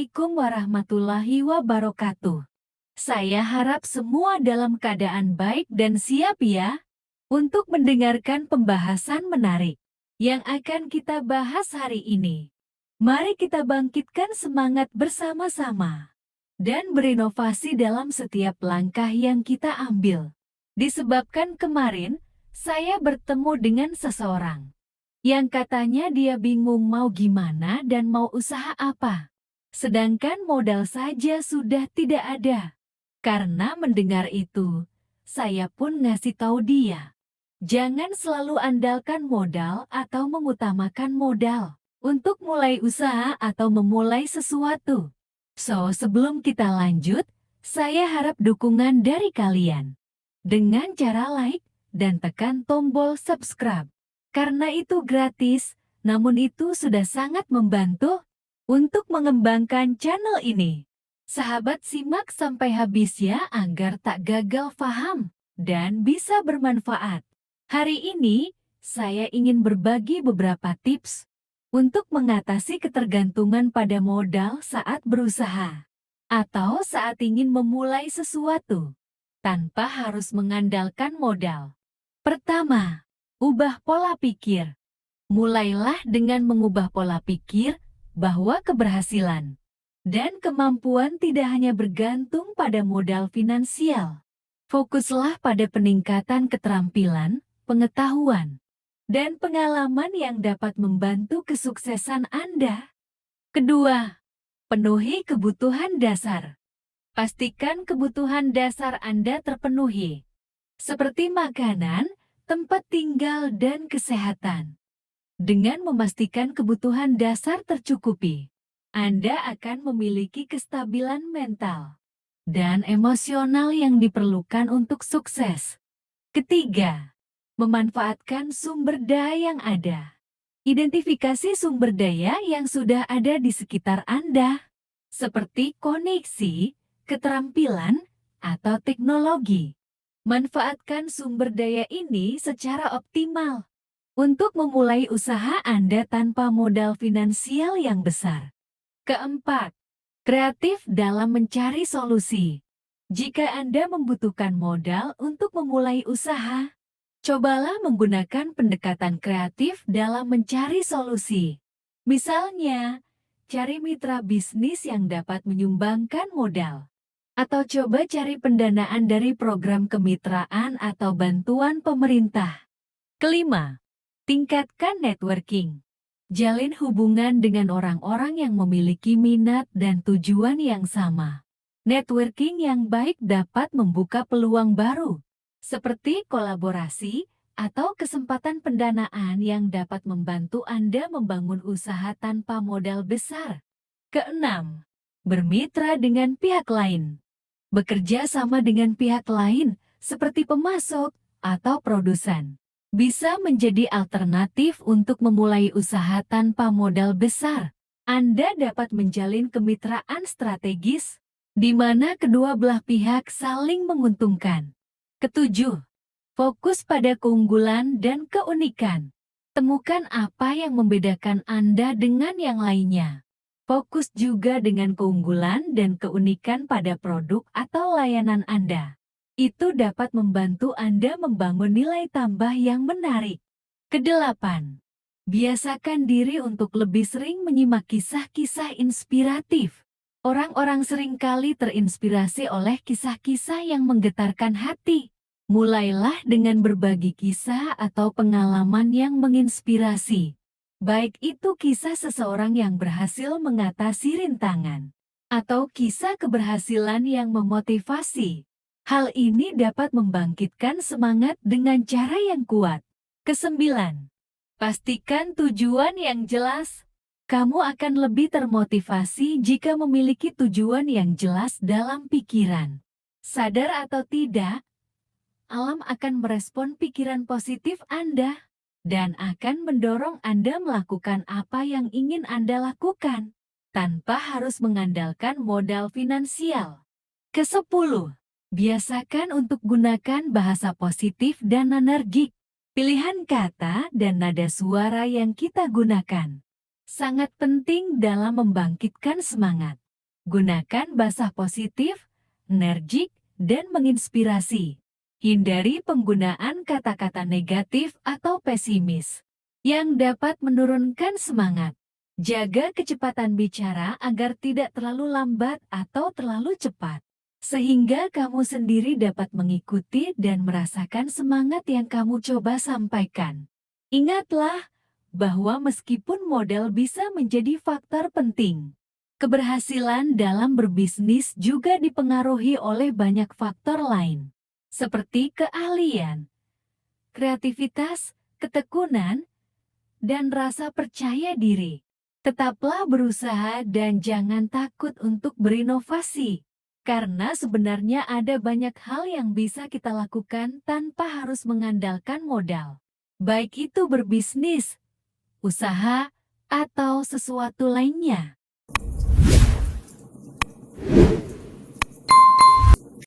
Assalamualaikum warahmatullahi wabarakatuh. Saya harap semua dalam keadaan baik dan siap ya untuk mendengarkan pembahasan menarik yang akan kita bahas hari ini. Mari kita bangkitkan semangat bersama-sama dan berinovasi dalam setiap langkah yang kita ambil. Disebabkan kemarin saya bertemu dengan seseorang yang katanya dia bingung mau gimana dan mau usaha apa. Sedangkan modal saja sudah tidak ada. Karena mendengar itu, saya pun ngasih tahu dia. Jangan selalu andalkan modal atau mengutamakan modal untuk mulai usaha atau memulai sesuatu. So, sebelum kita lanjut, saya harap dukungan dari kalian dengan cara like dan tekan tombol subscribe. Karena itu gratis, namun itu sudah sangat membantu untuk mengembangkan channel ini. Sahabat simak sampai habis ya agar tak gagal paham dan bisa bermanfaat. Hari ini, saya ingin berbagi beberapa tips untuk mengatasi ketergantungan pada modal saat berusaha atau saat ingin memulai sesuatu tanpa harus mengandalkan modal. Pertama, ubah pola pikir. Mulailah dengan mengubah pola pikir bahwa keberhasilan dan kemampuan tidak hanya bergantung pada modal finansial. Fokuslah pada peningkatan keterampilan, pengetahuan, dan pengalaman yang dapat membantu kesuksesan Anda. Kedua, penuhi kebutuhan dasar. Pastikan kebutuhan dasar Anda terpenuhi, seperti makanan, tempat tinggal, dan kesehatan. Dengan memastikan kebutuhan dasar tercukupi, Anda akan memiliki kestabilan mental dan emosional yang diperlukan untuk sukses. Ketiga, memanfaatkan sumber daya yang ada. Identifikasi sumber daya yang sudah ada di sekitar Anda, seperti koneksi, keterampilan, atau teknologi. Manfaatkan sumber daya ini secara optimal untuk memulai usaha Anda tanpa modal finansial yang besar. Keempat, kreatif dalam mencari solusi. Jika Anda membutuhkan modal untuk memulai usaha, cobalah menggunakan pendekatan kreatif dalam mencari solusi. Misalnya, cari mitra bisnis yang dapat menyumbangkan modal. Atau coba cari pendanaan dari program kemitraan atau bantuan pemerintah. Kelima, tingkatkan networking. Jalin hubungan dengan orang-orang yang memiliki minat dan tujuan yang sama. Networking yang baik dapat membuka peluang baru, seperti kolaborasi atau kesempatan pendanaan yang dapat membantu Anda membangun usaha tanpa modal besar. Keenam, bermitra dengan pihak lain. Bekerja sama dengan pihak lain, seperti pemasok atau produsen, bisa menjadi alternatif untuk memulai usaha tanpa modal besar. Anda dapat menjalin kemitraan strategis, di mana kedua belah pihak saling menguntungkan. Ketujuh, fokus pada keunggulan dan keunikan. Temukan apa yang membedakan Anda dengan yang lainnya. Fokus juga dengan keunggulan dan keunikan pada produk atau layanan Anda. Itu dapat membantu Anda membangun nilai tambah yang menarik. Kedelapan, biasakan diri untuk lebih sering menyimak kisah-kisah inspiratif. Orang-orang seringkali terinspirasi oleh kisah-kisah yang menggetarkan hati. Mulailah dengan berbagi kisah atau pengalaman yang menginspirasi. Baik itu kisah seseorang yang berhasil mengatasi rintangan, atau kisah keberhasilan yang memotivasi. Hal ini dapat membangkitkan semangat dengan cara yang kuat. Kesembilan, pastikan tujuan yang jelas. Kamu akan lebih termotivasi jika memiliki tujuan yang jelas dalam pikiran. Sadar atau tidak, alam akan merespon pikiran positif Anda dan akan mendorong Anda melakukan apa yang ingin Anda lakukan, tanpa harus mengandalkan modal finansial. Kesepuluh, biasakan untuk gunakan bahasa positif dan energik. Pilihan kata dan nada suara yang kita gunakan sangat penting dalam membangkitkan semangat. Gunakan bahasa positif, energik, dan menginspirasi. Hindari penggunaan kata-kata negatif atau pesimis yang dapat menurunkan semangat. Jaga kecepatan bicara agar tidak terlalu lambat atau terlalu cepat, sehingga kamu sendiri dapat mengikuti dan merasakan semangat yang kamu coba sampaikan. Ingatlah bahwa meskipun modal bisa menjadi faktor penting, keberhasilan dalam berbisnis juga dipengaruhi oleh banyak faktor lain, seperti keahlian, kreativitas, ketekunan, dan rasa percaya diri. Tetaplah berusaha dan jangan takut untuk berinovasi, karena sebenarnya ada banyak hal yang bisa kita lakukan tanpa harus mengandalkan modal. Baik itu berbisnis, usaha, atau sesuatu lainnya.